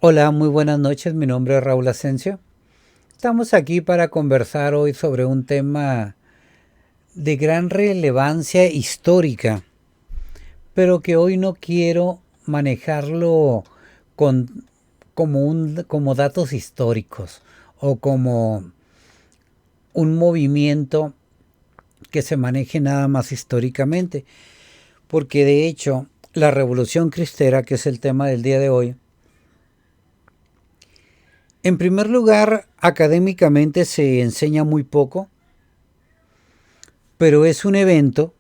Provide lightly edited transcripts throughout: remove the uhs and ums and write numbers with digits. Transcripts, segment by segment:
Hola, muy buenas noches. Mi nombre es Raúl Asensio. Estamos aquí para conversar hoy sobre un tema de gran relevancia histórica, pero que hoy no quiero manejarlo con, como datos históricos o como un movimiento que se maneje nada más históricamente, porque de hecho la Revolución Cristera, que es el tema del día de hoy, en primer lugar, académicamente se enseña muy poco, pero es un evento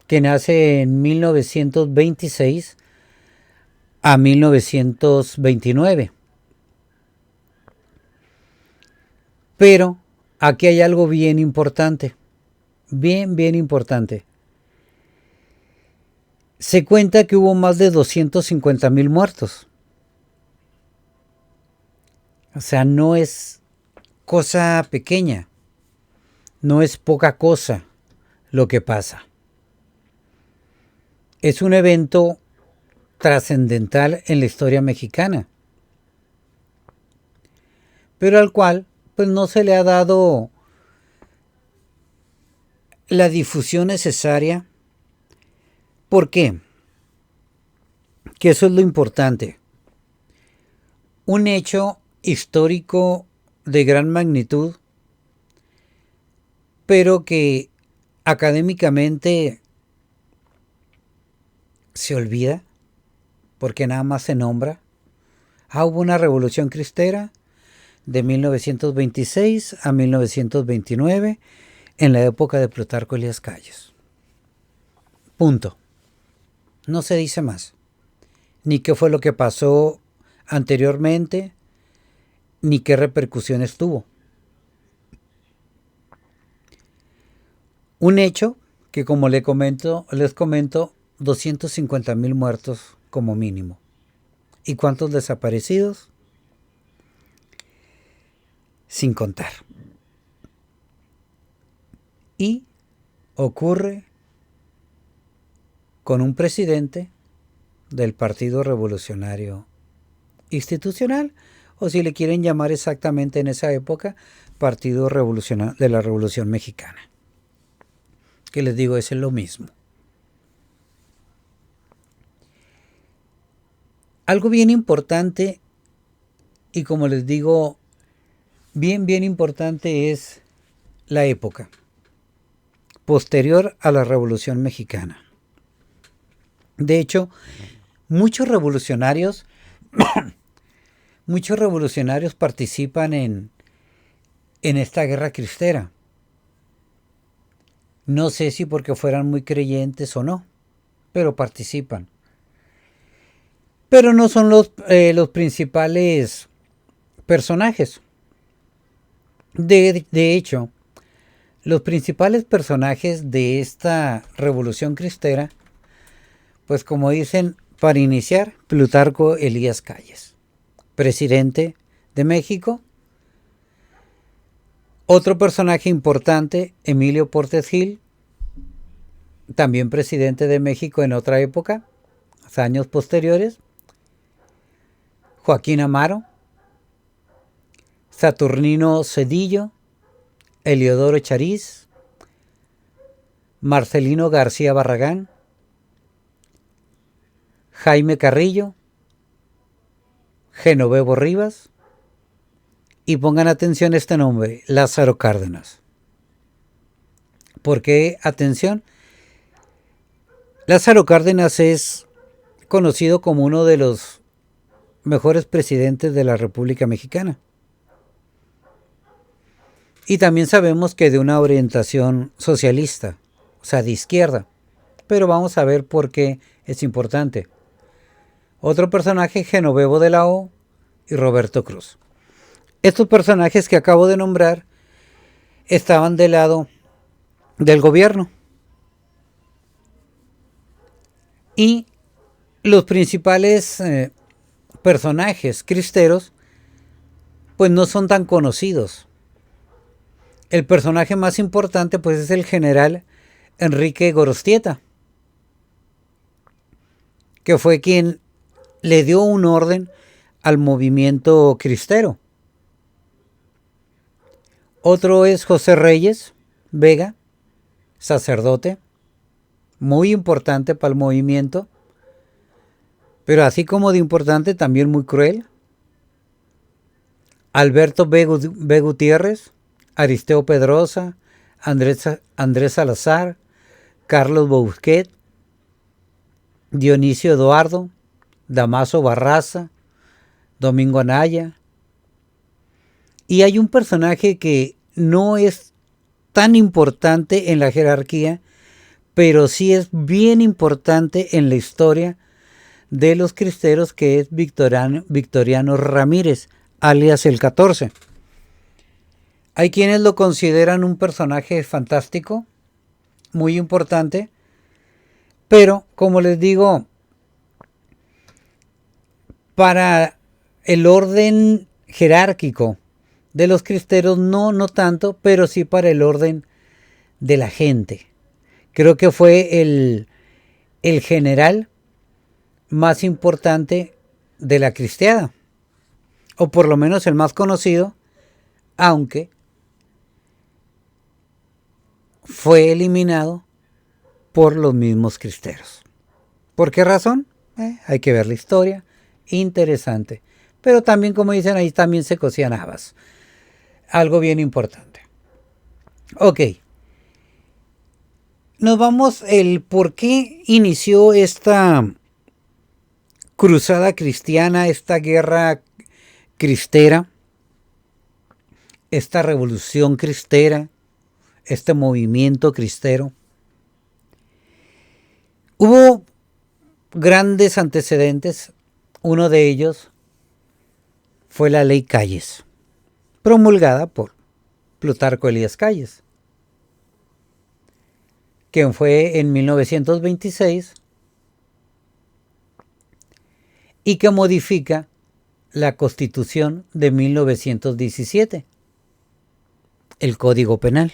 que nace en 1926 a 1929. Pero aquí hay algo bien importante, bien importante. Se cuenta que hubo más de 250,000 muertos. O sea, no es cosa pequeña, no es poca cosa lo que pasa. Es un evento trascendental en la historia mexicana, pero al cual pues no se le ha dado la difusión necesaria. ¿Por qué? Que eso es lo importante. Un hecho histórico de gran magnitud, pero que académicamente se olvida, porque nada más se nombra. Hubo una revolución cristera de 1926 a 1929 en la época de Plutarco Elías Calles. Punto. No se dice más. Ni qué fue lo que pasó anteriormente, ni qué repercusiones tuvo. Un hecho que, como les comento, 250,000 muertos como mínimo. ¿Y cuántos desaparecidos? Sin contar. Y ocurre con un presidente del Partido Revolucionario Institucional, o si le quieren llamar exactamente en esa época, Partido Revolucionario de la Revolución Mexicana. Que les digo, es lo mismo. Algo bien importante, y como les digo, bien importante es la época posterior a la Revolución Mexicana. De hecho, muchos revolucionarios, muchos revolucionarios participan en esta guerra cristera. No sé si porque fueran muy creyentes o no, pero participan. Pero no son los principales personajes. De hecho, los principales personajes de esta revolución cristera, pues como dicen, para iniciar, Plutarco Elías Calles, presidente de México. Otro personaje importante, Emilio Portes Gil, también presidente de México en otra época, años posteriores. Joaquín Amaro, Saturnino Cedillo, Eliodoro Chariz, Marcelino García Barragán, Jaime Carrillo, Genovevo Rivas, y pongan atención a este nombre, Lázaro Cárdenas. ¿Por qué atención? Lázaro Cárdenas es conocido como uno de los mejores presidentes de la República Mexicana. Y también sabemos que de una orientación socialista, o sea, de izquierda. Pero vamos a ver por qué es importante. Otro personaje, Genovevo de la O y Roberto Cruz. Estos personajes que acabo de nombrar estaban del lado del gobierno. Y los principales personajes cristeros pues no son tan conocidos. El personaje más importante pues es el general Enrique Gorostieta, que fue quien le dio un orden al movimiento cristero. Otro es José Reyes Vega, sacerdote, muy importante para el movimiento, pero así como de importante, también muy cruel. Alberto B. Gutiérrez, Aristeo Pedrosa, Andrés Salazar, Carlos Bousquet, Dionisio Eduardo, Damaso Barraza, Domingo Anaya. Y hay un personaje que no es tan importante en la jerarquía, pero sí es bien importante en la historia de los cristeros, que es Victoriano Ramírez, alias el 14. Hay quienes lo consideran un personaje fantástico, muy importante, pero como les digo, para el orden jerárquico de los cristeros no tanto, pero sí para el orden de la gente. Creo que fue el general más importante de la cristiada, o por lo menos el más conocido, aunque fue eliminado por los mismos cristeros. ¿Por qué razón? Hay que ver la historia. Interesante. Pero también, como dicen, ahí también se cocían habas. Algo bien importante. Ok. Nos vamos el por qué inició esta cruzada cristiana, esta guerra cristera, esta revolución cristera, este movimiento cristero. Hubo grandes antecedentes. Uno de ellos fue la Ley Calles, promulgada por Plutarco Elías Calles, que fue en 1926 y que modifica la Constitución de 1917, el Código Penal.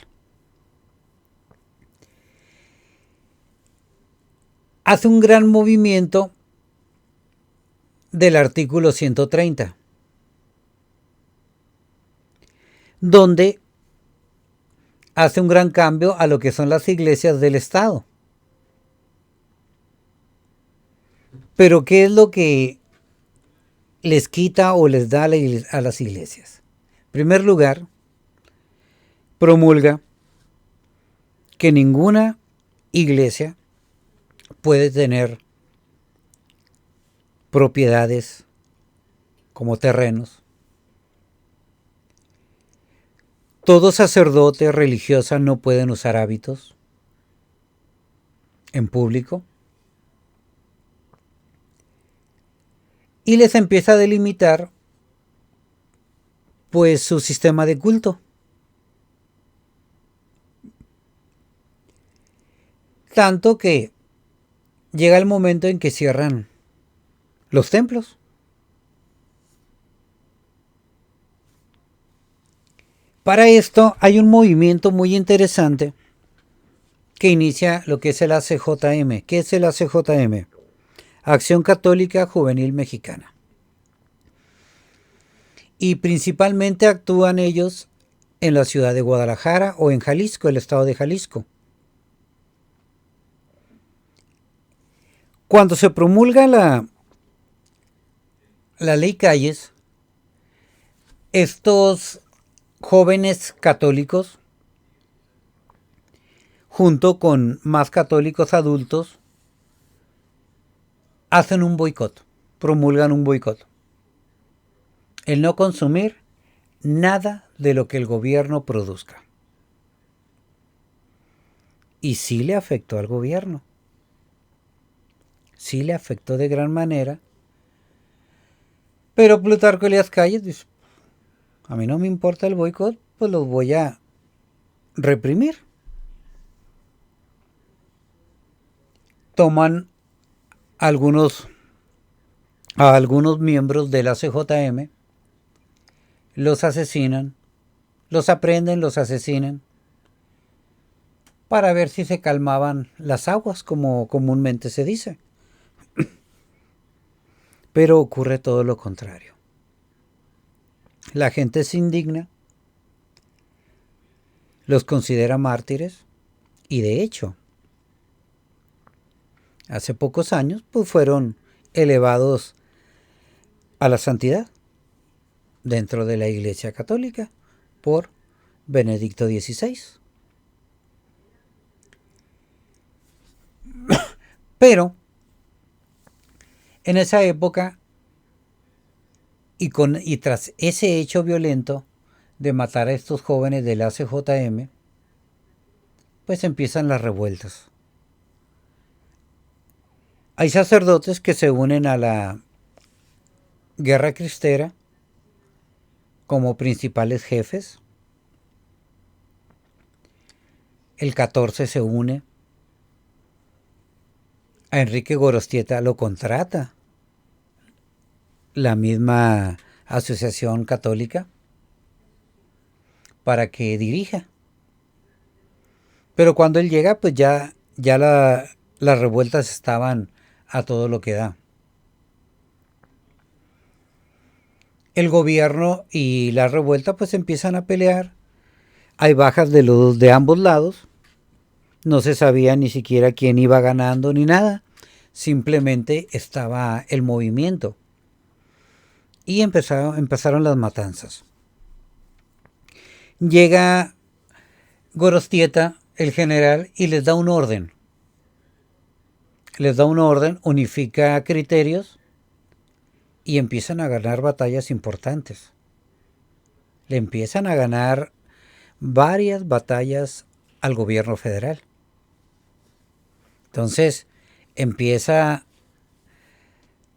Hace un gran movimiento del artículo 130, donde hace un gran cambio a lo que son las iglesias del Estado. Pero ¿qué es lo que les quita o les da a las iglesias? En primer lugar, promulga que ninguna iglesia puede tener propiedades como terrenos. Todo sacerdote religiosa no pueden usar hábitos en público. Y les empieza a delimitar pues su sistema de culto. Tanto que llega el momento en que cierran los templos. Para esto hay un movimiento muy interesante que inicia lo que es el ACJM. ¿Qué es el ACJM? Acción Católica Juvenil Mexicana. Y principalmente actúan ellos en la ciudad de Guadalajara o en Jalisco, el estado de Jalisco. Cuando se promulga la Ley Calles, estos jóvenes católicos, junto con más católicos adultos, hacen un boicot, promulgan un boicot. El no consumir nada de lo que el gobierno produzca. Y sí le afectó al gobierno. Sí le afectó de gran manera. Pero Plutarco Elías Calles dice, a mí no me importa el boicot, pues los voy a reprimir. Toman a algunos miembros de la CJM, los asesinan, los aprenden, los asesinan, para ver si se calmaban las aguas, como comúnmente se dice. Pero ocurre todo lo contrario. La gente se indigna, los considera mártires y de hecho, hace pocos años pues fueron elevados a la santidad dentro de la Iglesia Católica por Benedicto XVI. Pero en esa época y tras ese hecho violento de matar a estos jóvenes del ACJM, pues empiezan las revueltas. Hay sacerdotes que se unen a la guerra cristera como principales jefes. El 14 se une. A Enrique Gorostieta lo contrata la misma asociación católica para que dirija. Pero cuando él llega, pues ya las revueltas estaban a todo lo que da. El gobierno y la revuelta pues empiezan a pelear. Hay bajas de ambos lados. No se sabía ni siquiera quién iba ganando ni nada. Simplemente estaba el movimiento. Y empezaron las matanzas. Llega Gorostieta, el general, y les da un orden. Unifica criterios y empiezan a ganar batallas importantes. Le empiezan a ganar varias batallas al gobierno federal. Entonces empieza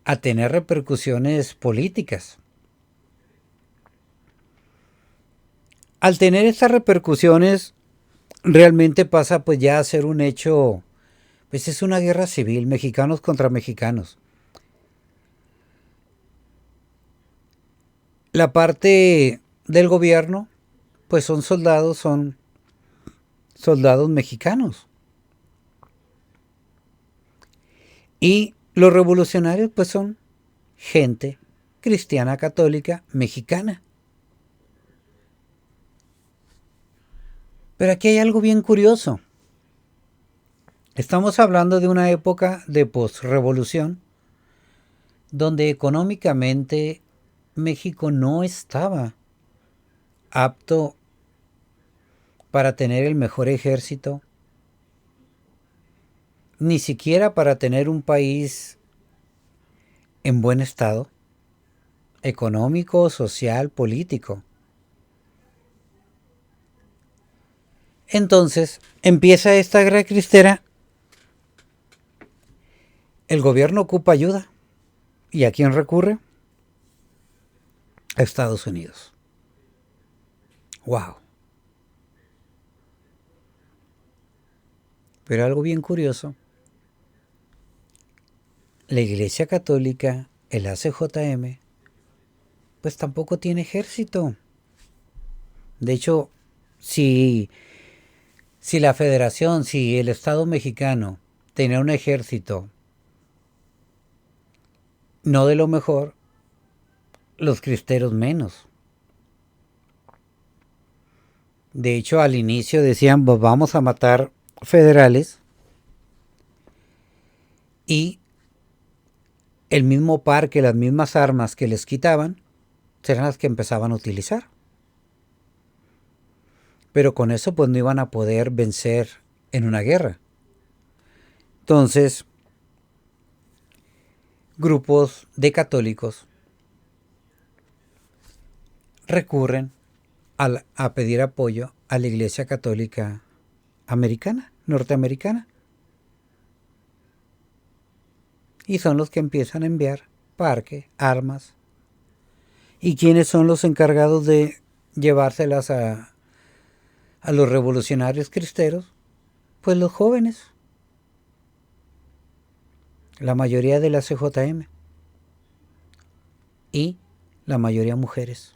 a tener repercusiones políticas. Al tener estas repercusiones, realmente pasa pues ya a ser un hecho, pues es una guerra civil, mexicanos contra mexicanos. La parte del gobierno, pues son soldados mexicanos. Y los revolucionarios, pues son gente cristiana católica mexicana. Pero aquí hay algo bien curioso. Estamos hablando de una época de posrevolución donde económicamente México no estaba apto para tener el mejor ejército, ni siquiera para tener un país en buen estado, económico, social, político. Entonces empieza esta guerra cristera, el gobierno ocupa ayuda. ¿Y a quién recurre? A Estados Unidos. ¡Wow! Pero algo bien curioso, la Iglesia Católica, el ACJM, pues tampoco tiene ejército. De hecho, si la Federación, si el Estado mexicano tenía un ejército no de lo mejor, los cristeros menos. De hecho, al inicio decían, pues vamos a matar federales, y el mismo parque, las mismas armas que les quitaban, serán las que empezaban a utilizar. Pero con eso pues no iban a poder vencer en una guerra. Entonces, grupos de católicos recurren a pedir apoyo a la Iglesia Católica americana, norteamericana. Y son los que empiezan a enviar parque, armas. ¿Y quiénes son los encargados de llevárselas a los revolucionarios cristeros? Pues los jóvenes. La mayoría de la CJM. Y la mayoría mujeres.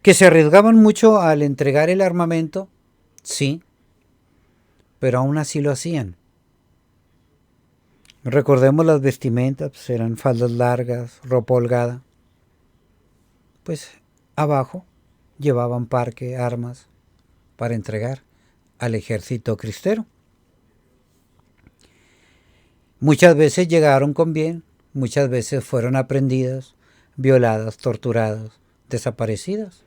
¿Que se arriesgaban mucho al entregar el armamento? Sí. Pero aún así lo hacían. Recordemos las vestimentas, pues eran faldas largas, ropa holgada. pues abajo llevaban parque, armas para entregar al ejército cristero. Muchas veces llegaron con bien, muchas veces fueron aprehendidas, violadas, torturadas, desaparecidas.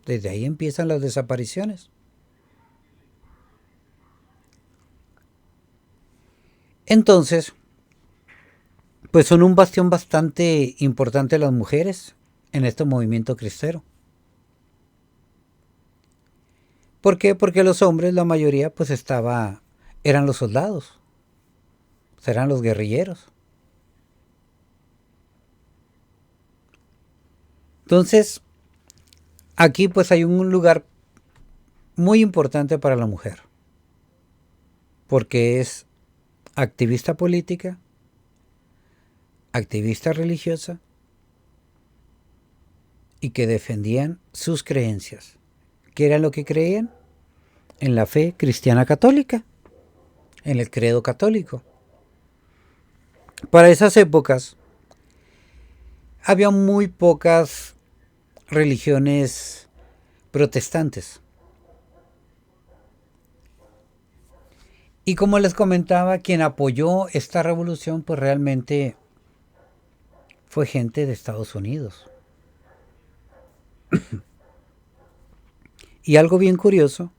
Desde ahí empiezan las desapariciones. Entonces, pues son un bastión bastante importante las mujeres en este movimiento cristero. ¿Por qué? Porque los hombres, la mayoría, pues eran los soldados, eran los guerrilleros. Entonces, aquí pues hay un lugar muy importante para la mujer, porque es activista política, activista religiosa y que defendían sus creencias. ¿Qué era lo que creían? En la fe cristiana católica, en el credo católico. Para esas épocas había muy pocas religiones protestantes. Y como les comentaba, quien apoyó esta revolución pues realmente fue gente de Estados Unidos. Y algo bien curioso,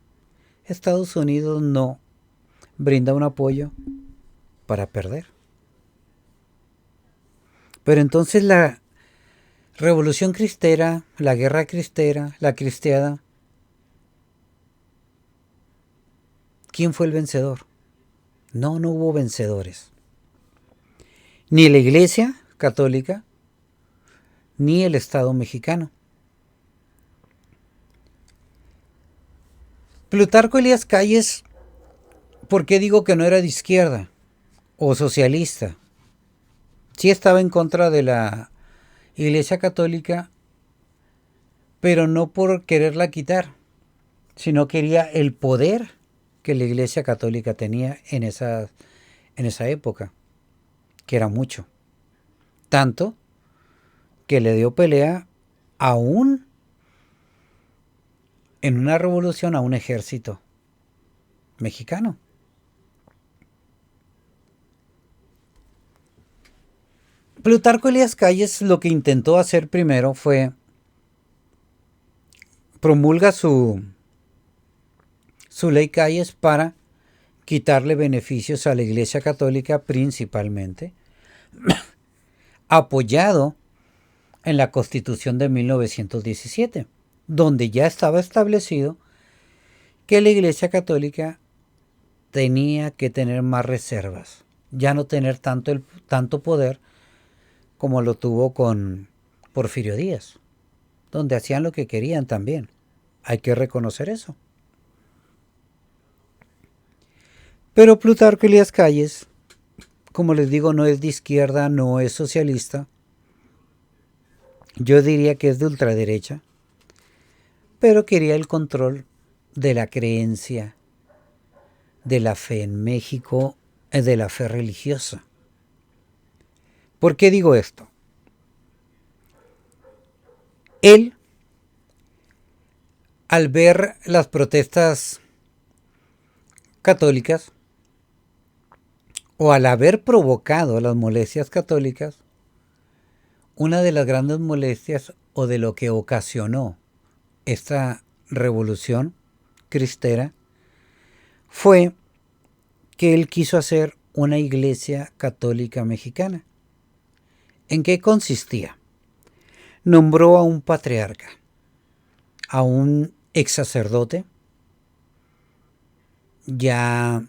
Estados Unidos no brinda un apoyo para perder. Pero entonces la revolución cristera, la guerra cristera, la cristiada, ¿quién fue el vencedor? No hubo vencedores. Ni la Iglesia católica, ni el Estado mexicano. Plutarco Elías Calles, ¿por qué digo que no era de izquierda o socialista? Sí estaba en contra de la Iglesia católica, pero no por quererla quitar, sino quería el poder que la Iglesia católica tenía en esa época, que era mucho. Tanto que le dio pelea aún en una revolución a un ejército mexicano. Plutarco Elías Calles lo que intentó hacer primero fue promulga su ley Calles para quitarle beneficios a la Iglesia Católica principalmente, apoyado en la Constitución de 1917, donde ya estaba establecido que la Iglesia Católica tenía que tener más reservas, ya no tener tanto poder como lo tuvo con Porfirio Díaz, donde hacían lo que querían también. Hay que reconocer eso. Pero Plutarco Elías Calles, como les digo, no es de izquierda, no es socialista. Yo diría que es de ultraderecha, pero quería el control de la creencia, de la fe en México, de la fe religiosa. ¿Por qué digo esto? Él, al ver las protestas católicas, o al haber provocado las molestias católicas, una de las grandes molestias o de lo que ocasionó esta revolución cristera fue que él quiso hacer una iglesia católica mexicana. ¿En qué consistía? Nombró a un patriarca, a un ex sacerdote, ya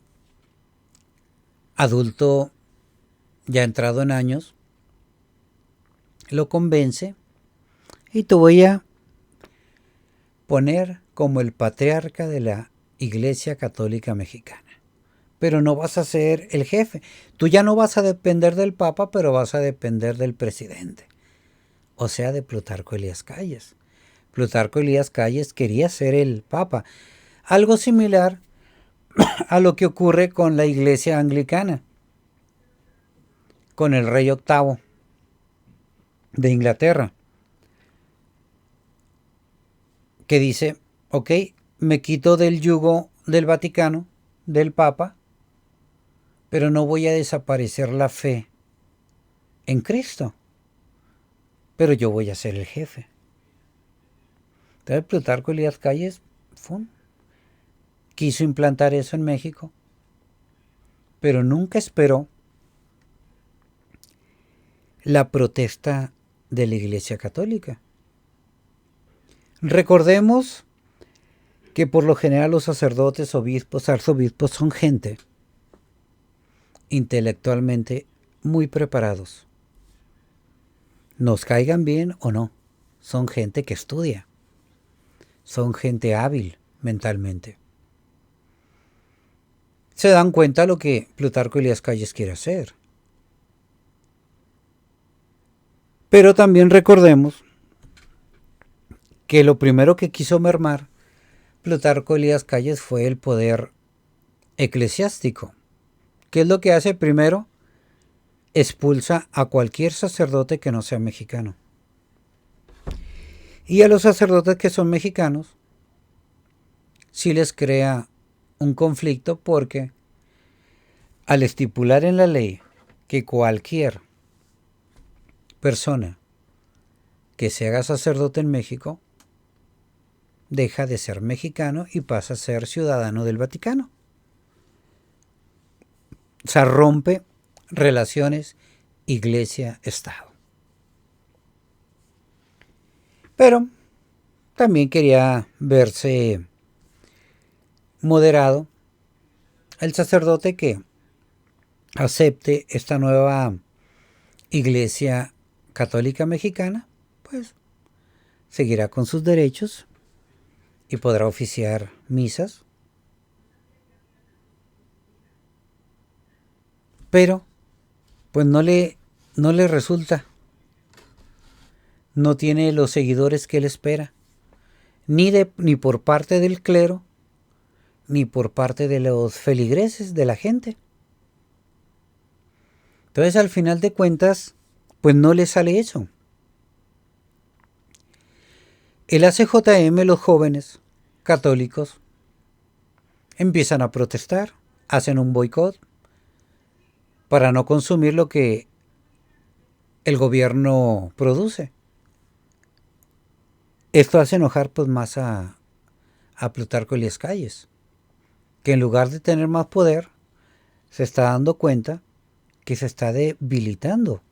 adulto, ya entrado en años, lo convence y te voy a poner como el patriarca de la Iglesia Católica Mexicana. Pero no vas a ser el jefe. Tú ya no vas a depender del Papa, pero vas a depender del presidente. O sea, de Plutarco Elías Calles. Plutarco Elías Calles quería ser el Papa. Algo similar a lo que ocurre con la Iglesia Anglicana, con el rey octavo de Inglaterra. que dice, ok, me quito del yugo del Vaticano, del Papa, pero no voy a desaparecer la fe en Cristo, pero yo voy a ser el jefe. Entonces Plutarco Elías Calles quiso implantar eso en México, pero nunca esperó la protesta de la Iglesia Católica. Recordemos que por lo general los sacerdotes, obispos, arzobispos son gente intelectualmente muy preparados. Nos caigan bien o no, son gente que estudia, son gente hábil mentalmente. Se dan cuenta lo que Plutarco Elías Calles quiere hacer. Pero también recordemos que lo primero que quiso mermar Plutarco Elías Calles fue el poder eclesiástico. ¿Qué es lo que hace primero? Expulsa a cualquier sacerdote que no sea mexicano. Y a los sacerdotes que son mexicanos, sí les crea un conflicto porque al estipular en la ley que cualquier persona que se haga sacerdote en México deja de ser mexicano y pasa a ser ciudadano del Vaticano. O sea, rompe relaciones iglesia-estado. Pero también quería verse moderado el sacerdote que acepte esta nueva iglesia católica mexicana, pues seguirá con sus derechos y podrá oficiar misas. Pero pues no le resulta. No tiene los seguidores que él espera. Ni por parte del clero, ni por parte de los feligreses, de la gente. Entonces, al final de cuentas, pues no le sale eso. El ACJM, los jóvenes católicos, empiezan a protestar, hacen un boicot para no consumir lo que el gobierno produce. Esto hace enojar pues más a Plutarco Elías Calles, que en lugar de tener más poder, se está dando cuenta que se está debilitando.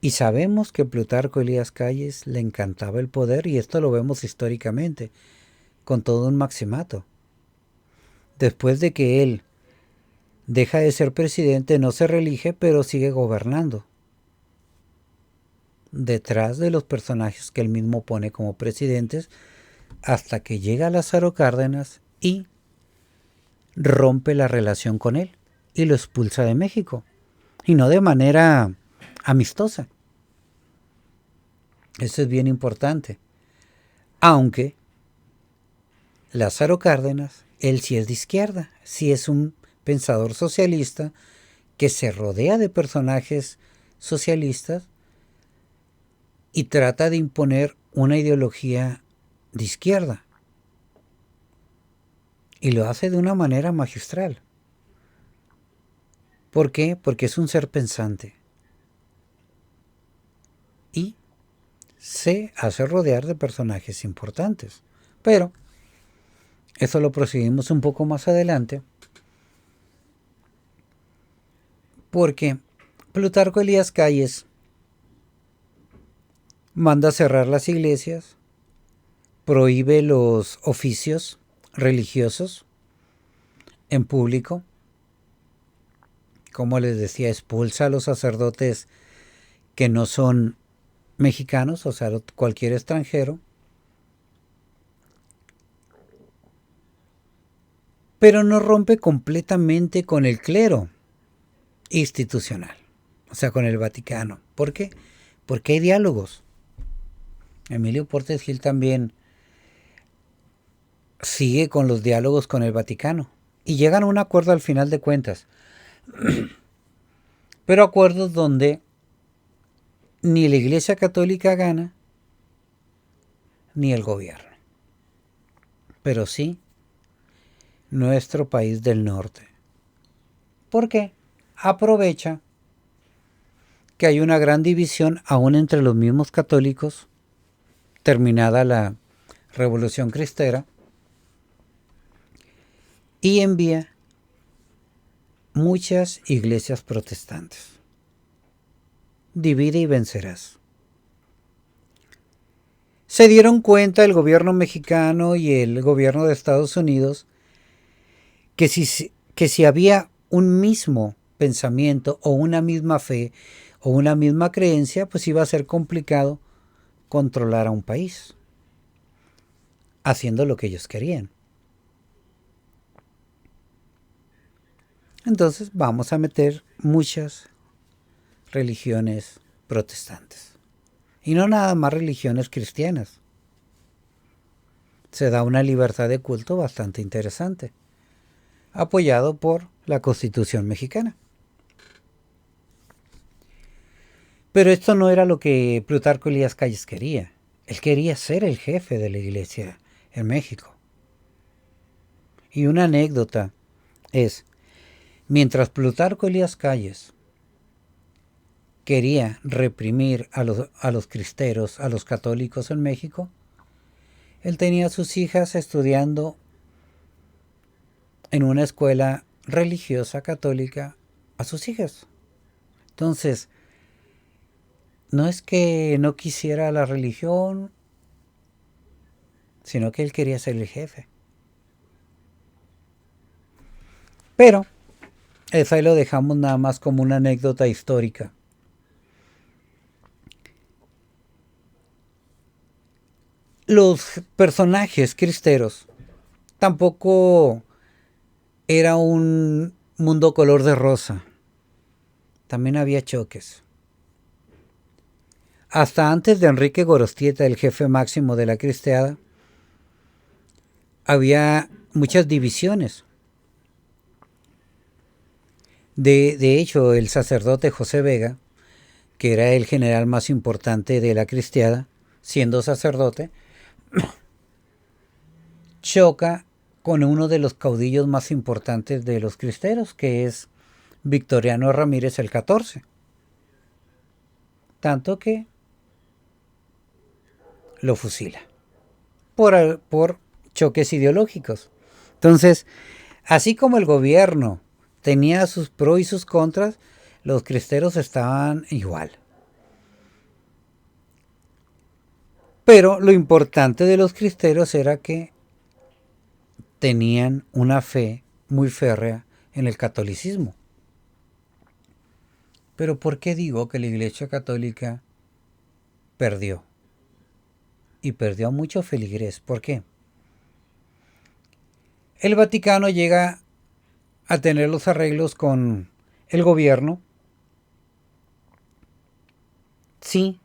Y sabemos que Plutarco Elías Calles le encantaba el poder, y esto lo vemos históricamente, con todo un maximato. Después de que él deja de ser presidente, no se reelige, pero sigue gobernando, detrás de los personajes que él mismo pone como presidentes, hasta que llega Lázaro Cárdenas y rompe la relación con él y lo expulsa de México, y no de manera amistosa. Eso es bien importante. Aunque Lázaro Cárdenas, él sí es de izquierda, sí es un pensador socialista que se rodea de personajes socialistas y trata de imponer una ideología de izquierda. Y lo hace de una manera magistral. ¿Por qué? Porque es un ser pensante. Y se hace rodear de personajes importantes. Pero eso lo proseguimos un poco más adelante. Porque Plutarco Elías Calles manda cerrar las iglesias, prohíbe los oficios religiosos en público. Como les decía, expulsa a los sacerdotes que no son mexicanos, o sea, cualquier extranjero. Pero no rompe completamente con el clero institucional, o sea, con el Vaticano. ¿Por qué? Porque hay diálogos. Emilio Portes Gil también sigue con los diálogos con el Vaticano y llegan a un acuerdo al final de cuentas. Pero acuerdos donde ni la Iglesia Católica gana, ni el gobierno, pero sí nuestro país del norte. ¿Por qué? Aprovecha que hay una gran división aún entre los mismos católicos, terminada la Revolución Cristera, y envía muchas iglesias protestantes. Divide y vencerás. Se dieron cuenta el gobierno mexicano y el gobierno de Estados Unidos que si había un mismo pensamiento o una misma fe o una misma creencia, pues iba a ser complicado controlar a un país, haciendo lo que ellos querían. Entonces vamos a meter muchas religiones protestantes. Y no nada más religiones cristianas. Se da una libertad de culto bastante interesante, apoyado por la Constitución mexicana. Pero esto no era lo que Plutarco Elías Calles quería. Él quería ser el jefe de la iglesia en México. Y una anécdota es, mientras Plutarco Elías Calles quería reprimir a los cristeros, a los católicos en México, él tenía a sus hijas estudiando en una escuela religiosa católica a sus hijas. Entonces, no es que no quisiera la religión, sino que él quería ser el jefe. Pero eso ahí lo dejamos nada más como una anécdota histórica. Los personajes cristeros tampoco era un mundo color de rosa. También había choques. Hasta antes de Enrique Gorostieta, el jefe máximo de la cristeada, había muchas divisiones. De hecho, el sacerdote José Vega, que era el general más importante de la cristeada, siendo sacerdote, choca con uno de los caudillos más importantes de los cristeros, que es Victoriano Ramírez el 14. Tanto que lo fusila por choques ideológicos. Entonces, así como el gobierno tenía sus pros y sus contras, los cristeros estaban igual. Pero lo importante de los cristeros era que tenían una fe muy férrea en el catolicismo. Pero ¿por qué digo que la Iglesia Católica perdió? Y perdió a muchos feligreses. ¿Por qué? El Vaticano llega a tener los arreglos con el gobierno. Sí,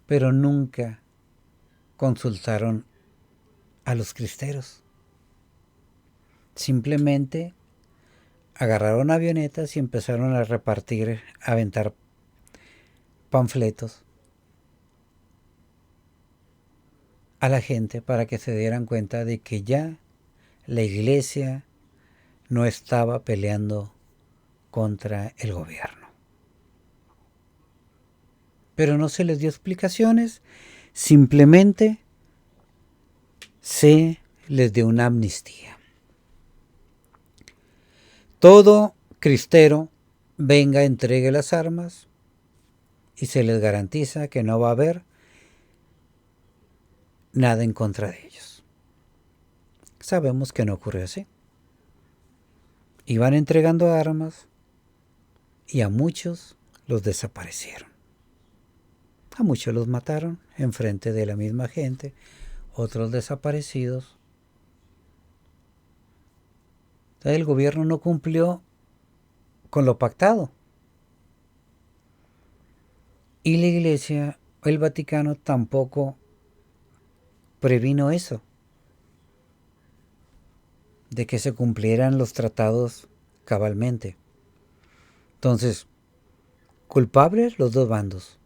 pero nunca consultaron a los cristeros. Simplemente agarraron avionetas y empezaron a repartir, a aventar panfletos a la gente para que se dieran cuenta de que ya la iglesia no estaba peleando contra el gobierno. Pero no se les dio explicaciones, simplemente se les dio una amnistía. Todo cristero venga, entregue las armas y se les garantiza que no va a haber nada en contra de ellos. Sabemos que no ocurrió así. Iban entregando armas y a muchos los desaparecieron. A muchos los mataron enfrente de la misma gente, otros desaparecidos. Entonces el gobierno no cumplió con lo pactado. Y la Iglesia, el Vaticano, tampoco previno eso, de que se cumplieran los tratados cabalmente. Entonces, culpables los dos bandos.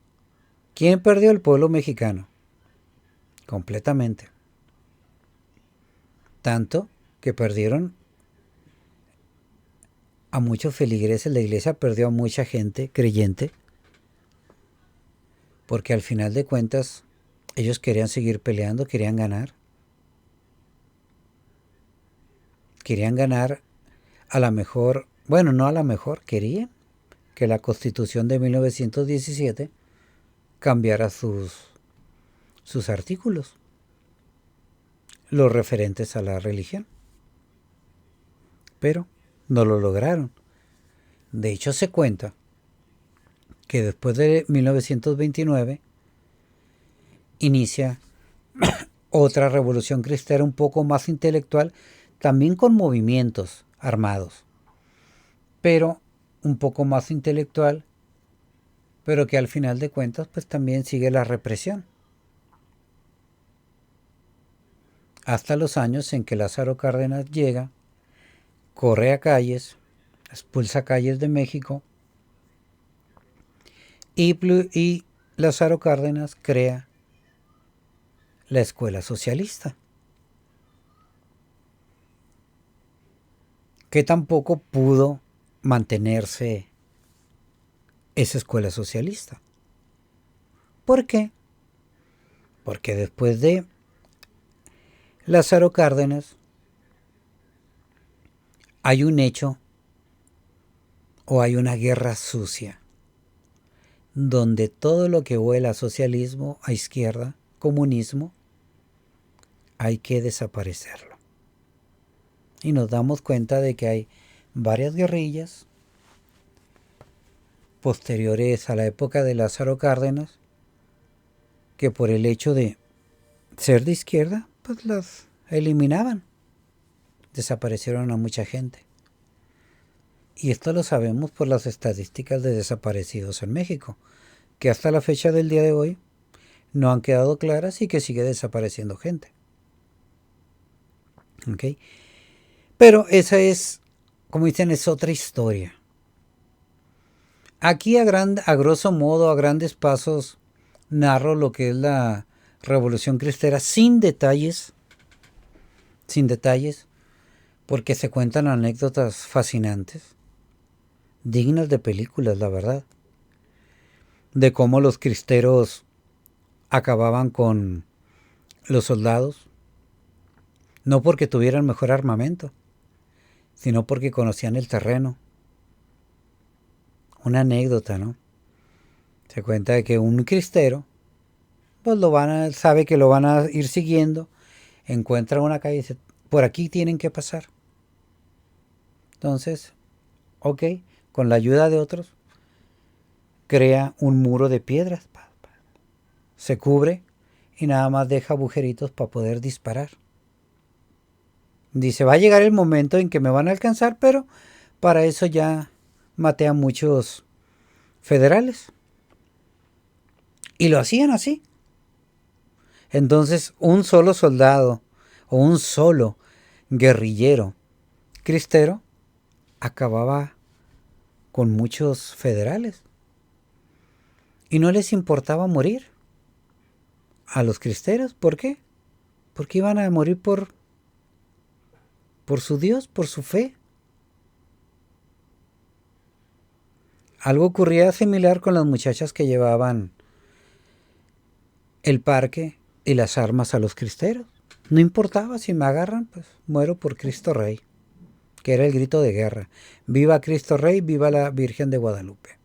¿Quién perdió? El pueblo mexicano. completamente. Tanto que perdieron a muchos feligreses, la iglesia perdió a mucha gente creyente, porque al final de cuentas ellos querían seguir peleando, querían ganar a la mejor, bueno, no a la mejor, querían que la Constitución de 1917 cambiara sus artículos, los referentes a la religión. Pero no lo lograron. De hecho, se cuenta que después de 1929 inicia otra revolución cristera un poco más intelectual, también con movimientos armados, pero un poco más intelectual, pero que al final de cuentas pues también sigue la represión. Hasta los años en que Lázaro Cárdenas llega, corre a calles, expulsa calles de México y Lázaro Cárdenas crea la escuela socialista, que tampoco pudo mantenerse esa escuela socialista. ¿Por qué? Porque después de Lázaro Cárdenas hay un hecho o hay una guerra sucia donde todo lo que huela a socialismo, a izquierda, comunismo, hay que desaparecerlo. Y nos damos cuenta de que hay varias guerrillas posteriores a la época de Lázaro Cárdenas que por el hecho de ser de izquierda, pues las eliminaban. Desaparecieron a mucha gente. Y esto lo sabemos por las estadísticas de desaparecidos en México, que hasta la fecha del día de hoy no han quedado claras y que sigue desapareciendo gente. ¿Okay? Pero esa es, como dicen, es otra historia. Aquí a grosso modo, a grandes pasos, narro lo que es la Revolución Cristera sin detalles, porque se cuentan anécdotas fascinantes, dignas de películas, la verdad, de cómo los cristeros acababan con los soldados, no porque tuvieran mejor armamento, sino porque conocían el terreno. Una anécdota, ¿no? Se cuenta de que un cristero, pues sabe que lo van a ir siguiendo, encuentra una calle y dice, por aquí tienen que pasar. Entonces, ok, con la ayuda de otros, crea un muro de piedras, se cubre y nada más deja agujeritos para poder disparar. Dice, va a llegar el momento en que me van a alcanzar, pero para eso ya maté a muchos federales. Y lo hacían así. Entonces, un solo soldado o un solo guerrillero cristero acababa con muchos federales. Y no les importaba morir a los cristeros. ¿Por qué? Porque iban a morir por su Dios, por su fe. Algo ocurría similar con las muchachas que llevaban el parque y las armas a los cristeros. No importaba, si me agarran, pues muero por Cristo Rey, que era el grito de guerra. Viva Cristo Rey, viva la Virgen de Guadalupe.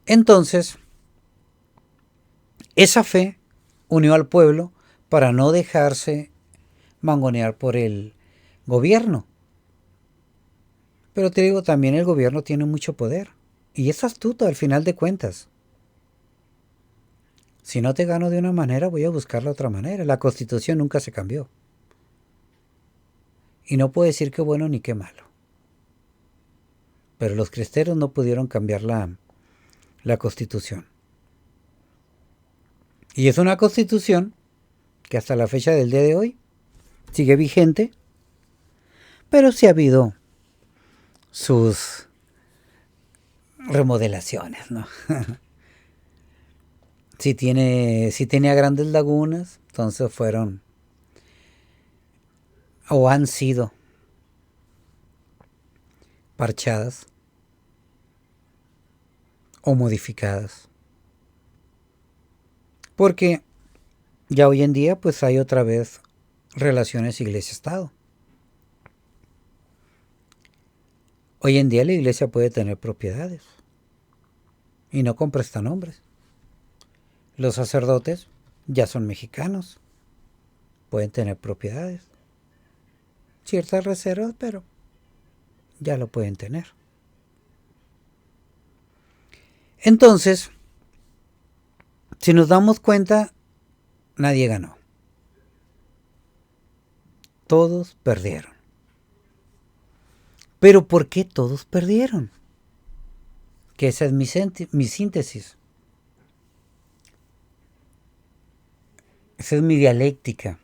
Entonces, esa fe unió al pueblo para no dejarse mangonear por el gobierno. Pero te digo, también el gobierno tiene mucho poder. Y es astuto al final de cuentas. Si no te gano de una manera, voy a buscar la otra manera. La Constitución nunca se cambió. Y no puedo decir qué bueno ni qué malo. Pero los cristeros no pudieron cambiar la Constitución. Y es una Constitución que hasta la fecha del día de hoy sigue vigente, pero sí ha habido sus remodelaciones, ¿no? Si tenía grandes lagunas, entonces fueron o han sido parchadas o modificadas. Porque ya hoy en día pues hay otra vez relaciones iglesia-estado. Hoy en día la iglesia puede tener propiedades y no con prestanombres. Los sacerdotes ya son mexicanos, pueden tener propiedades. Ciertas reservas, pero ya lo pueden tener. Entonces, si nos damos cuenta, nadie ganó. Todos perdieron. Pero ¿por qué todos perdieron? Que esa es mi síntesis. Esa es mi dialéctica.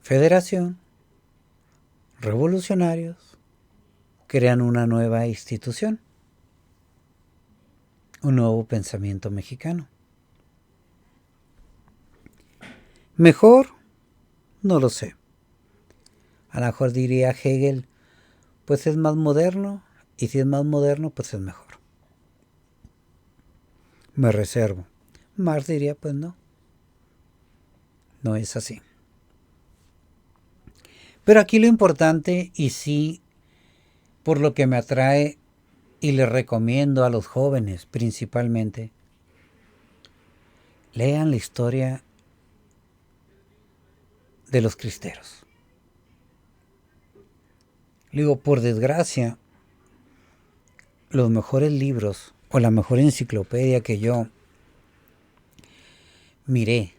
Federación, revolucionarios, crean una nueva institución, un nuevo pensamiento mexicano. ¿Mejor? No lo sé. A lo mejor diría Hegel, pues es más moderno, y si es más moderno, pues es mejor. Me reservo. Marx diría, pues no. No es así. Pero aquí lo importante, y sí, por lo que me atrae y le recomiendo a los jóvenes principalmente, lean la historia de los cristeros. Digo, por desgracia, los mejores libros o la mejor enciclopedia que yo miré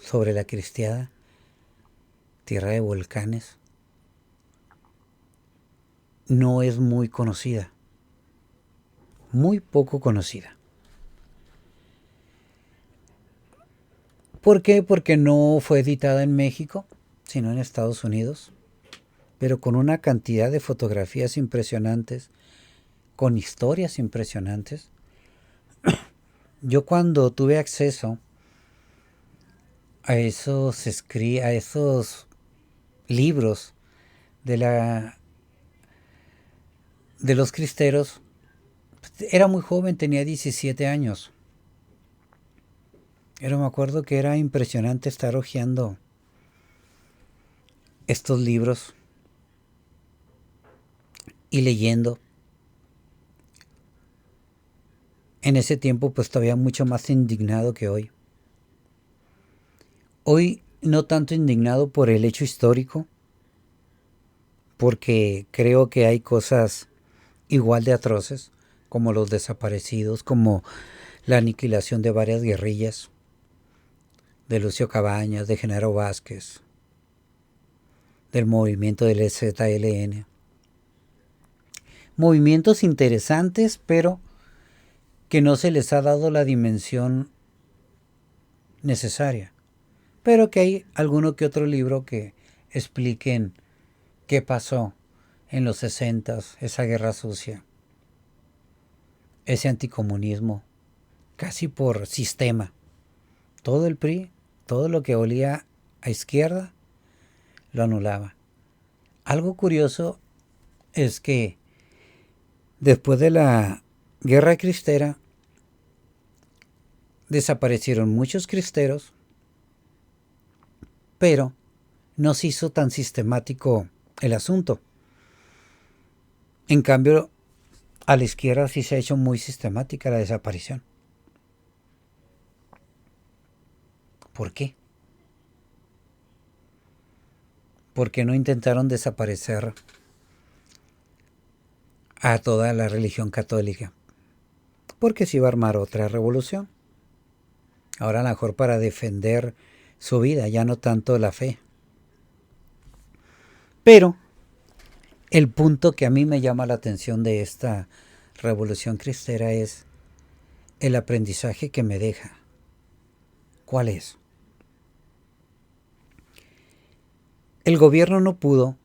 sobre la cristiada, tierra de volcanes, no es muy conocida. Muy poco conocida. ¿Por qué? Porque no fue editada en México, sino en Estados Unidos, pero con una cantidad de fotografías impresionantes, con historias impresionantes. Yo cuando tuve acceso a esos libros de los cristeros, era muy joven, tenía 17 años. Pero me acuerdo que era impresionante estar hojeando estos libros y leyendo. En ese tiempo pues todavía mucho más indignado que hoy. Hoy no tanto indignado por el hecho histórico, porque creo que hay cosas igual de atroces, como los desaparecidos, como la aniquilación de varias guerrillas, de Lucio Cabañas, de Genaro Vázquez, del movimiento del EZLN. Movimientos interesantes, pero que no se les ha dado la dimensión necesaria. Pero que hay alguno que otro libro que expliquen qué pasó en los 60s, esa guerra sucia, ese anticomunismo, casi por sistema. Todo el PRI, todo lo que olía a izquierda, lo anulaba. Algo curioso es que después de la guerra cristera, desaparecieron muchos cristeros, pero no se hizo tan sistemático el asunto. En cambio, a la izquierda sí se ha hecho muy sistemática la desaparición. ¿Por qué? ¿Por qué no intentaron desaparecer a toda la religión católica? Porque se iba a armar otra revolución. Ahora a lo mejor para defender su vida, ya no tanto la fe. Pero el punto que a mí me llama la atención de esta revolución cristera es el aprendizaje que me deja. ¿Cuál es? El gobierno no pudo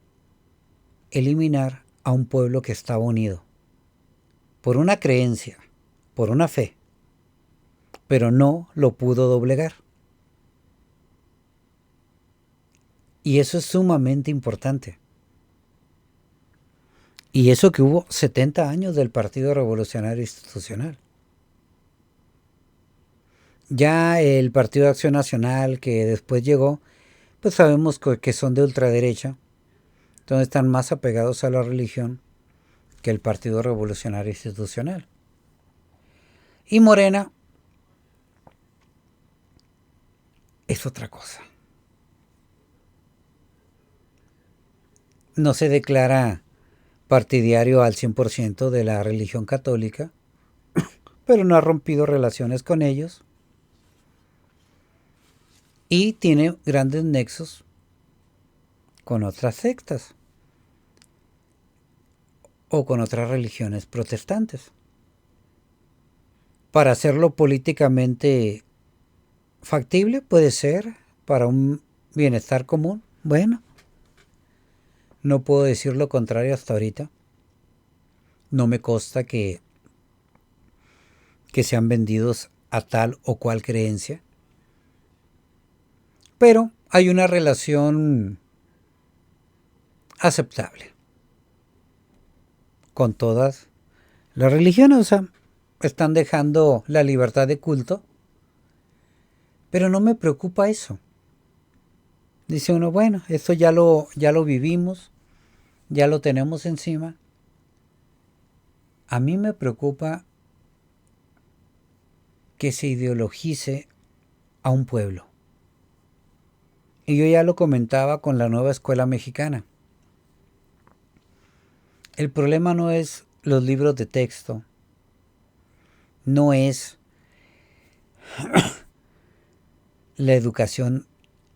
eliminar a un pueblo que estaba unido por una creencia, por una fe, pero no lo pudo doblegar. Y eso es sumamente importante. Y eso que hubo 70 años del Partido Revolucionario Institucional. Ya el Partido de Acción Nacional que después llegó, pues sabemos que son de ultraderecha, entonces están más apegados a la religión que el Partido Revolucionario Institucional. Y Morena es otra cosa. No se declara partidario al 100% de la religión católica, pero no ha rompido relaciones con ellos y tiene grandes nexos con otras sectas o con otras religiones protestantes. Para hacerlo políticamente factible puede ser, para un bienestar común, bueno, no puedo decir lo contrario hasta ahorita. No me consta que sean vendidos a tal o cual creencia. Pero hay una relación aceptable con todas las religiones. O sea, están dejando la libertad de culto. Pero no me preocupa eso. Dice uno, bueno, esto ya lo vivimos, ya lo tenemos encima. A mí me preocupa que se ideologice a un pueblo. Y yo ya lo comentaba con la nueva escuela mexicana. El problema no es los libros de texto, no es la educación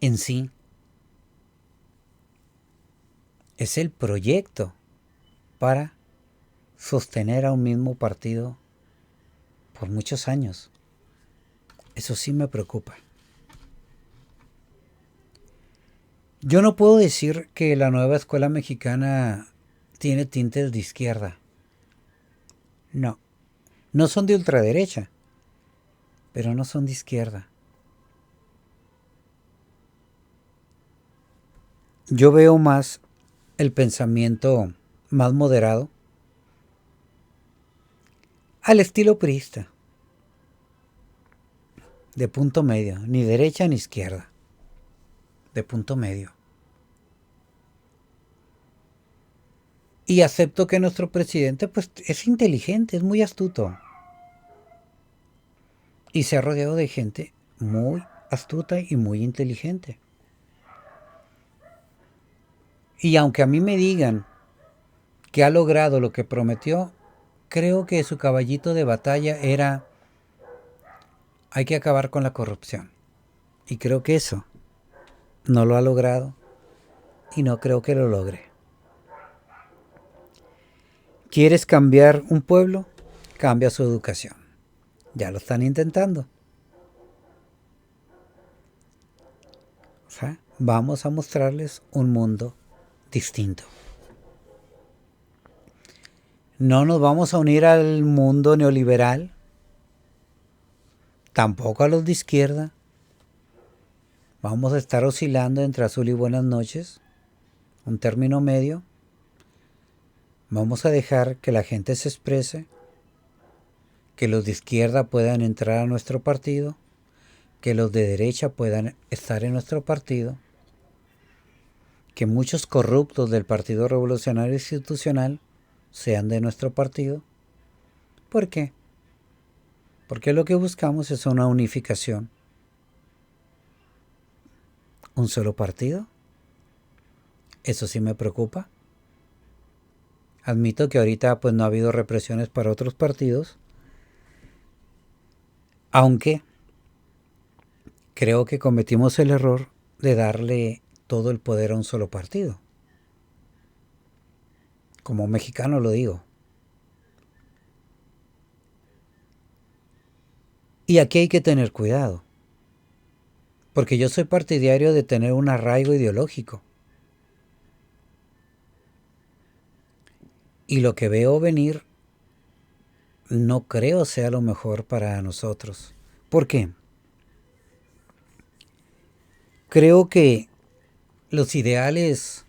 en sí, es el proyecto para sostener a un mismo partido por muchos años. Eso sí me preocupa. Yo no puedo decir que la nueva escuela mexicana tiene tintes de izquierda. No. No son de ultraderecha, pero no son de izquierda. Yo veo más el pensamiento más moderado al estilo priista, de punto medio, ni derecha ni izquierda, de punto medio. Y acepto que nuestro presidente pues es inteligente, es muy astuto. Y se ha rodeado de gente muy astuta y muy inteligente. Y aunque a mí me digan que ha logrado lo que prometió, creo que su caballito de batalla era: hay que acabar con la corrupción. Y creo que eso no lo ha logrado y no creo que lo logre. ¿Quieres cambiar un pueblo? Cambia su educación. Ya lo están intentando. O sea, vamos a mostrarles un mundo distinto. No nos vamos a unir al mundo neoliberal, tampoco a los de izquierda. Vamos a estar oscilando entre azul y buenas noches, un término medio. Vamos a dejar que la gente se exprese, que los de izquierda puedan entrar a nuestro partido, que los de derecha puedan estar en nuestro partido, que muchos corruptos del Partido Revolucionario Institucional sean de nuestro partido. ¿Por qué? Porque lo que buscamos es una unificación. ¿Un solo partido? Eso sí me preocupa. Admito que ahorita pues no ha habido represiones para otros partidos, aunque creo que cometimos el error de darle todo el poder a un solo partido. Como mexicano lo digo. Y aquí hay que tener cuidado, porque yo soy partidario de tener un arraigo ideológico. Y lo que veo venir no creo sea lo mejor para nosotros. ¿Por qué? Creo que los ideales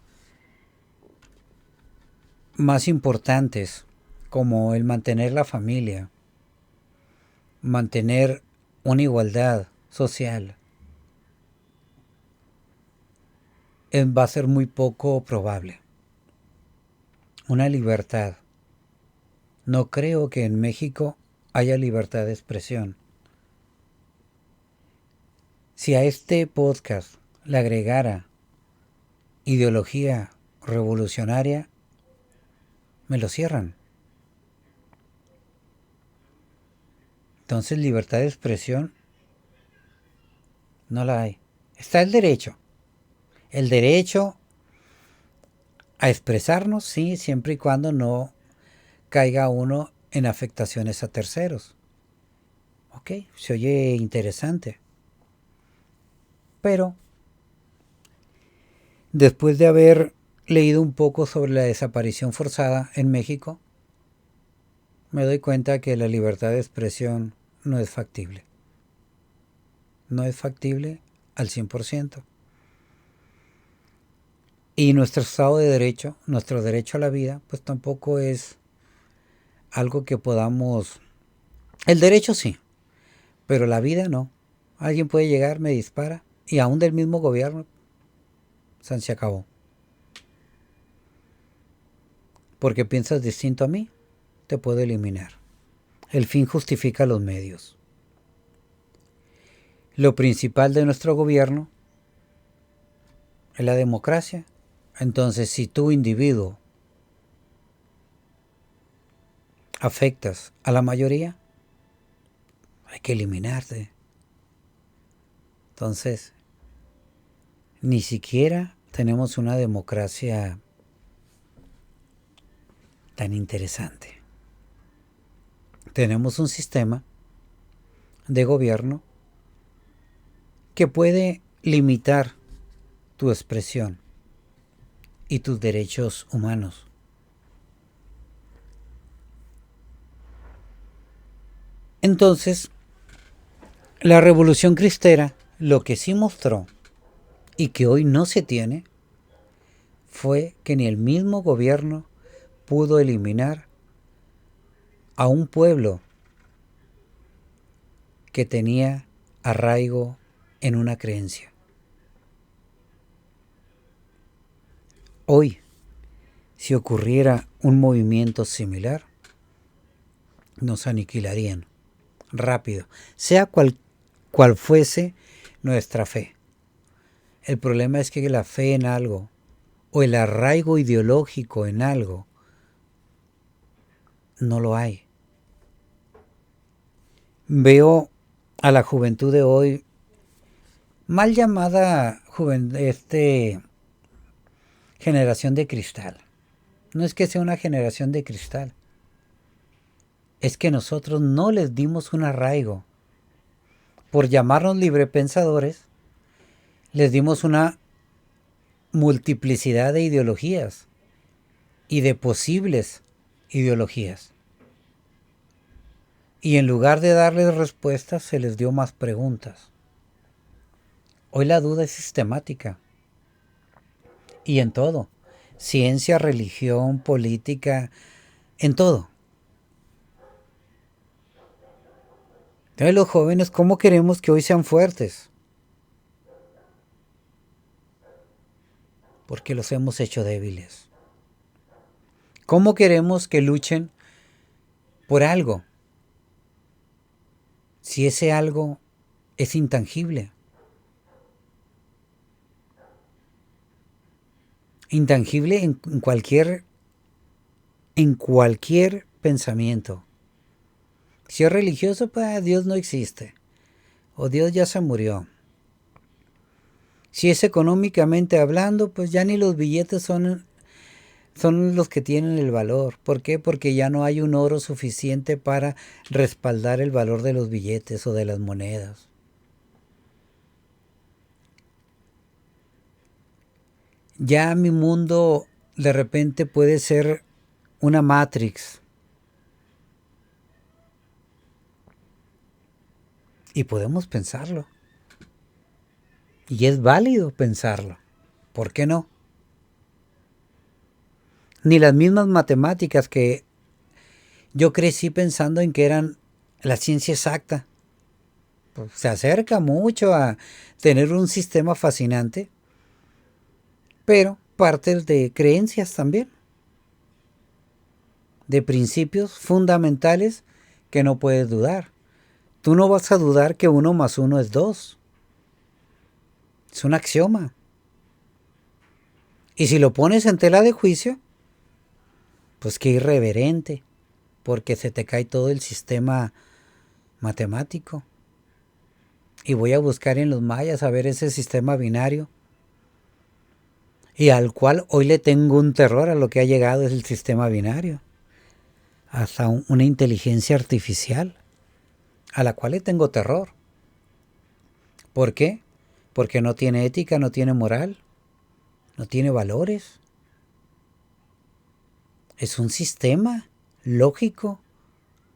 más importantes, como el mantener la familia, mantener una igualdad social, va a ser muy poco probable. Una libertad. No creo que en México haya libertad de expresión. Si a este podcast le agregara ideología revolucionaria, me lo cierran. Entonces libertad de expresión no la hay. Está el derecho. El derecho a expresarnos, sí, siempre y cuando no caiga uno en afectaciones a terceros. Ok, se oye interesante. Pero después de haber leído un poco sobre la desaparición forzada en México, me doy cuenta que la libertad de expresión no es factible. No es factible al 100%. Y nuestro Estado de Derecho, nuestro derecho a la vida, pues tampoco es algo que podamos... El derecho sí, pero la vida no. Alguien puede llegar, me dispara, y aún del mismo gobierno, se acabó. Porque piensas distinto a mí, te puedo eliminar. El fin justifica los medios. Lo principal de nuestro gobierno es la democracia. Entonces, si tú, individuo, afectas a la mayoría, hay que eliminarte. Entonces, ni siquiera tenemos una democracia tan interesante. Tenemos un sistema de gobierno que puede limitar tu expresión y tus derechos humanos. Entonces, la Revolución Cristera lo que sí mostró y que hoy no se tiene fue que ni el mismo gobierno pudo eliminar a un pueblo que tenía arraigo en una creencia. Hoy, si ocurriera un movimiento similar, nos aniquilarían rápido, sea cual fuese nuestra fe. El problema es que la fe en algo o el arraigo ideológico en algo no lo hay. Veo a la juventud de hoy, mal llamada generación de cristal. No es que sea una generación de cristal, es que nosotros no les dimos un arraigo. Por llamarnos librepensadores, les dimos una multiplicidad de ideologías y de posibles ideologías. Y en lugar de darles respuestas, se les dio más preguntas. Hoy la duda es sistemática. Y en todo. Ciencia, religión, política, en todo. Entonces los jóvenes, ¿cómo queremos que hoy sean fuertes? Porque los hemos hecho débiles. ¿Cómo queremos que luchen por algo? Si ese algo es intangible. Intangible en cualquier pensamiento. Si es religioso, pues Dios no existe. O Dios ya se murió. Si es económicamente hablando, pues ya ni los billetes son los que tienen el valor. ¿Por qué? Porque ya no hay un oro suficiente para respaldar el valor de los billetes o de las monedas. Ya mi mundo de repente puede ser una Matrix. Y podemos pensarlo. Y es válido pensarlo. ¿Por qué no? Ni las mismas matemáticas que yo crecí pensando en que eran la ciencia exacta. Pues se acerca mucho a tener un sistema fascinante, pero parte de creencias también, de principios fundamentales que no puedes dudar. Tú no vas a dudar que 1 más 1 es 2. Es un axioma. Y si lo pones en tela de juicio, pues qué irreverente, porque se te cae todo el sistema matemático. Y voy a buscar en los mayas a ver ese sistema binario. Y al cual hoy le tengo un terror a lo que ha llegado es el sistema binario. Hasta una inteligencia artificial a la cual le tengo terror. ¿Por qué? Porque no tiene ética, no tiene moral, no tiene valores. Es un sistema lógico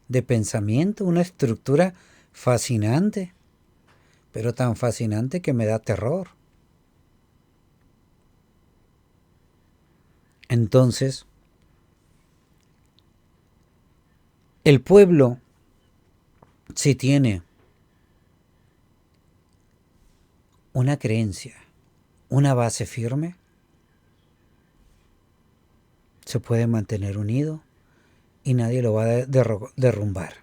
de pensamiento, una estructura fascinante, pero tan fascinante que me da terror. Entonces, el pueblo, si tiene una creencia, una base firme, se puede mantener unido y nadie lo va a derrumbar.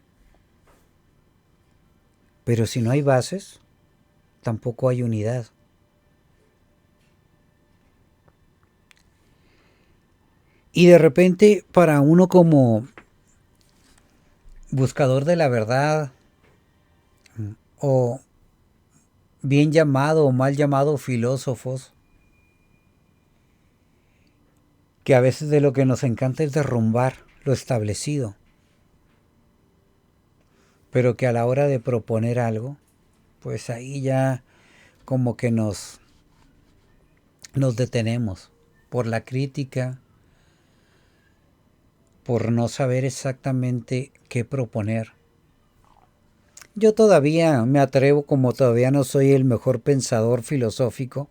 Pero si no hay bases, tampoco hay unidad. Y de repente, para uno como buscador de la verdad, o bien llamado o mal llamado filósofos, que a veces de lo que nos encanta es derrumbar lo establecido, pero que a la hora de proponer algo, pues ahí ya como que nos detenemos por la crítica, por no saber exactamente qué proponer. Yo todavía me atrevo, como todavía no soy el mejor pensador filosófico,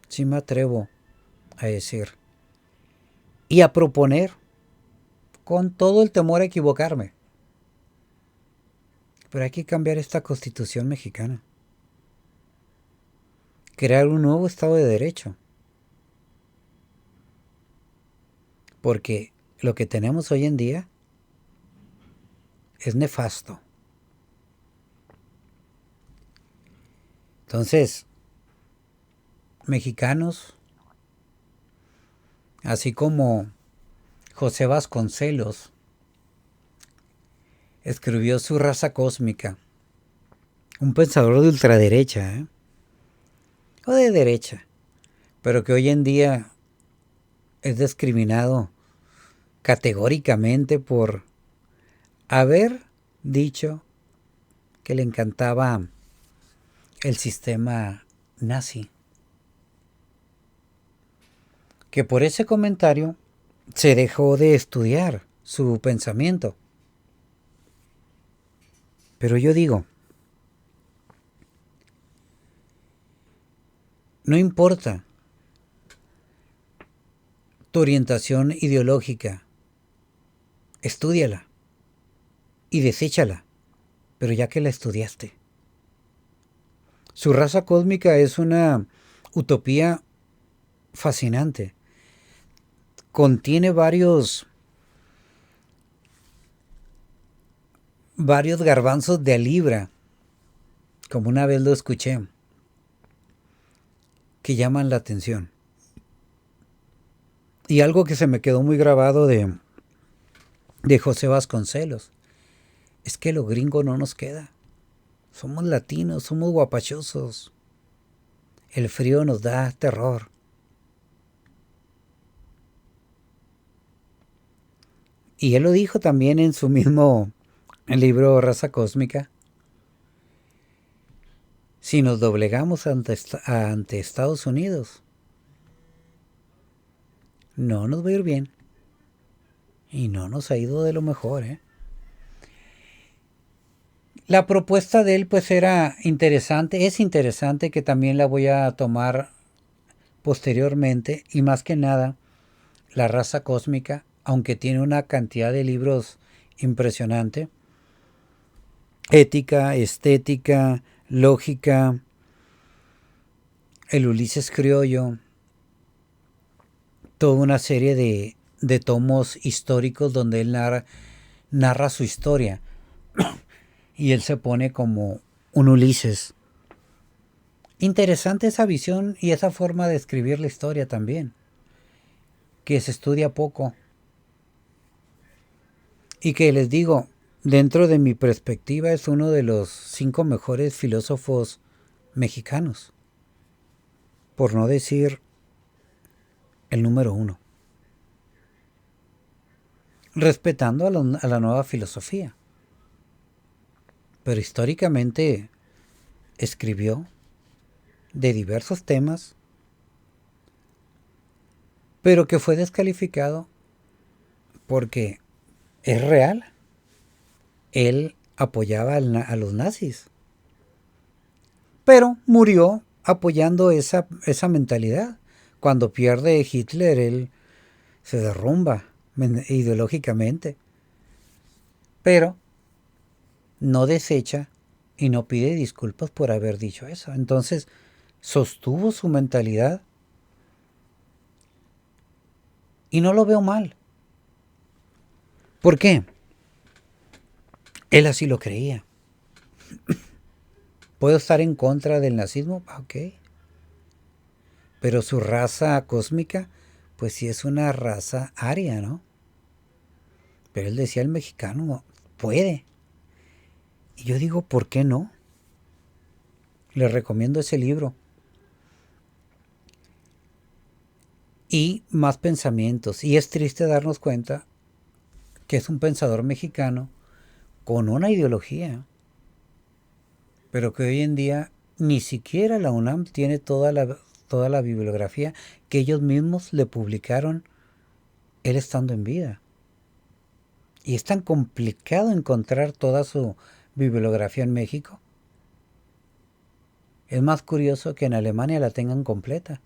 sí me atrevo a decir y a proponer con todo el temor a equivocarme. Pero hay que cambiar esta Constitución mexicana. Crear un nuevo Estado de Derecho. Porque lo que tenemos hoy en día es nefasto. Entonces, mexicanos, así como José Vasconcelos escribió Su raza cósmica, un pensador de ultraderecha, o de derecha, pero que hoy en día es discriminado categóricamente por haber dicho que le encantaba el sistema nazi. Que por ese comentario se dejó de estudiar su pensamiento. Pero yo digo, no importa tu orientación ideológica, estúdiala y deséchala, pero ya que la estudiaste. Su raza cósmica es una utopía fascinante. Contiene varios garbanzos de a libra, como una vez lo escuché, que llaman la atención. Y algo que se me quedó muy grabado de José Vasconcelos es que lo gringo no nos queda. Somos latinos, somos guapachosos. El frío nos da terror. Y él lo dijo también en su mismo libro Raza Cósmica. Si nos doblegamos ante Estados Unidos, no nos va a ir bien. Y no nos ha ido de lo mejor, La propuesta de él pues era interesante, es interesante, que también la voy a tomar posteriormente, y más que nada la raza cósmica, aunque tiene una cantidad de libros impresionante: ética, estética, lógica, el Ulises criollo, toda una serie de tomos históricos donde él narra su historia, y él se pone como un Ulises. Interesante esa visión y esa forma de escribir la historia también, que se estudia poco, y que les digo, dentro de mi perspectiva es uno de los 5 mejores filósofos mexicanos, por no decir el número 1, respetando a la nueva filosofía. Pero históricamente escribió de diversos temas, pero que fue descalificado porque es real. Él apoyaba a los nazis, pero murió apoyando esa mentalidad. Cuando pierde Hitler, él se derrumba ideológicamente, pero no desecha y no pide disculpas por haber dicho eso. Entonces, sostuvo su mentalidad y no lo veo mal. ¿Por qué? Él así lo creía. ¿Puedo estar en contra del nazismo? Ok. Pero su raza cósmica, pues sí es una raza aria, ¿no? Pero él decía, el mexicano puede. Y yo digo, ¿por qué no? Les recomiendo ese libro. Y más pensamientos. Y es triste darnos cuenta que es un pensador mexicano con una ideología, pero que hoy en día ni siquiera la UNAM tiene toda la bibliografía que ellos mismos le publicaron él estando en vida. Y es tan complicado encontrar toda su bibliografía en México. Es más curioso que en Alemania la tengan completa.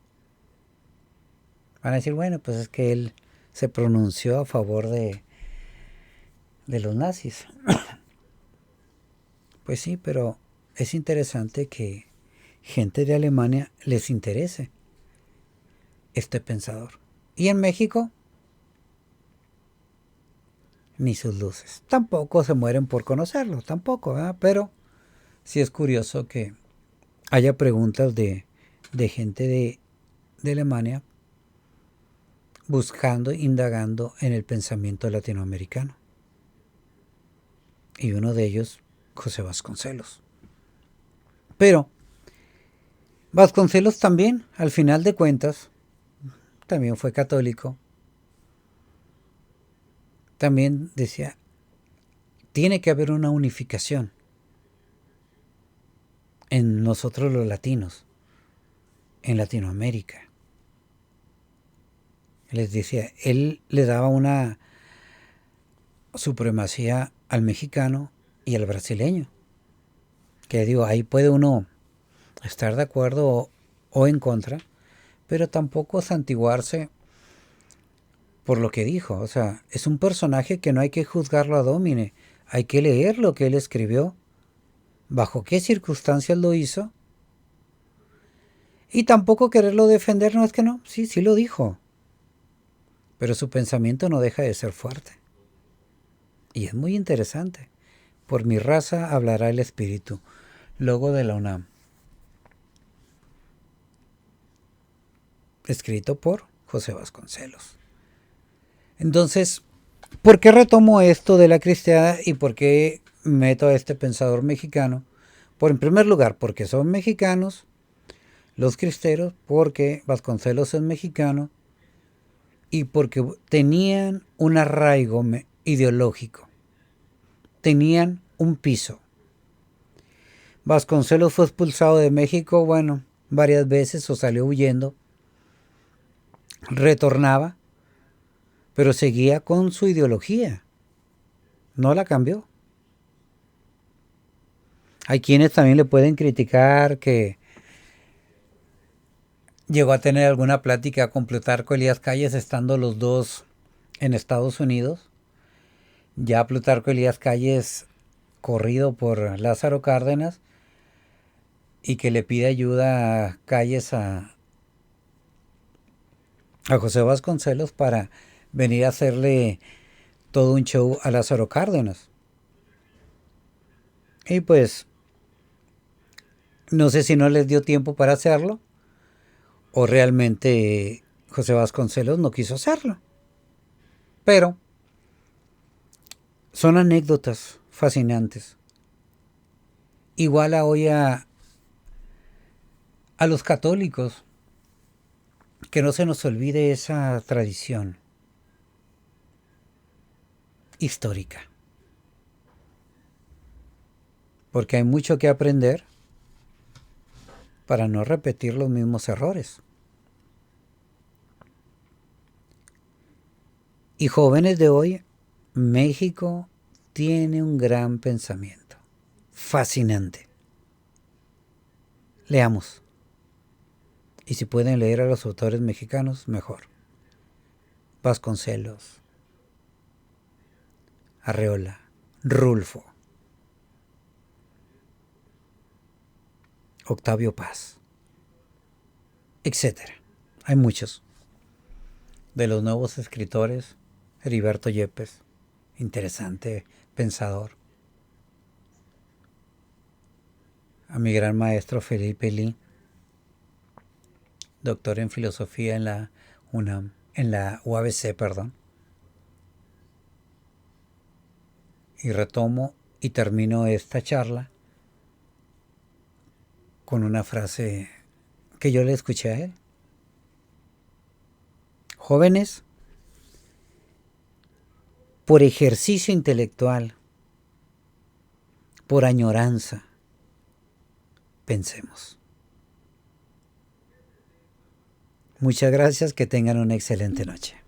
Van a decir, bueno, pues es que él se pronunció a favor de los nazis. Pues sí, pero es interesante que gente de Alemania les interese este pensador. Y en México, ni sus luces. Tampoco se mueren por conocerlo, tampoco, ¿verdad? Pero sí es curioso que haya preguntas de gente de Alemania buscando, indagando en el pensamiento latinoamericano. Y uno de ellos, José Vasconcelos. Pero Vasconcelos también, al final de cuentas, también fue católico. También decía, tiene que haber una unificación en nosotros los latinos, en Latinoamérica. Les decía, él le daba una supremacía al mexicano y al brasileño. Que digo, ahí puede uno estar de acuerdo o en contra, pero tampoco santiguarse por lo que dijo. O sea, es un personaje que no hay que juzgarlo a domine. Hay que leer lo que él escribió, bajo qué circunstancias lo hizo, y tampoco quererlo defender. No, es que no, sí lo dijo, pero su pensamiento no deja de ser fuerte. Y es muy interesante. Por mi raza hablará el espíritu. Logo de la UNAM. Escrito por José Vasconcelos. Entonces, ¿por qué retomo esto de la cristiada y por qué meto a este pensador mexicano? En primer lugar, porque son mexicanos los cristeros, porque Vasconcelos es mexicano y porque tenían un arraigo ideológico, tenían un piso. Vasconcelos fue expulsado de México, bueno, varias veces, o salió huyendo, retornaba, pero seguía con su ideología, no la cambió. Hay quienes también le pueden criticar que llegó a tener alguna plática con Plutarco Elías Calles estando los dos en Estados Unidos. Ya Plutarco Elías Calles corrido por Lázaro Cárdenas y que le pide ayuda a Calles a José Vasconcelos para venir a hacerle todo un show a Lázaro Cárdenas. Y pues no sé si no les dio tiempo para hacerlo o realmente José Vasconcelos no quiso hacerlo. Pero son anécdotas fascinantes. Igual a hoy a los católicos, que no se nos olvide esa tradición histórica. Porque hay mucho que aprender para no repetir los mismos errores. Y jóvenes de hoy, México tiene un gran pensamiento. Fascinante. Leamos. Y si pueden leer a los autores mexicanos, mejor. Vasconcelos, Arreola, Rulfo, Octavio Paz, etc. Hay muchos. De los nuevos escritores, Heriberto Yepes, interesante pensador. A mi gran maestro Felipe Lee, doctor en filosofía en la UNAM, en la UABC, perdón. Y retomo y termino esta charla con una frase que yo le escuché a él. Jóvenes, por ejercicio intelectual, por añoranza, pensemos. Muchas gracias, que tengan una excelente noche.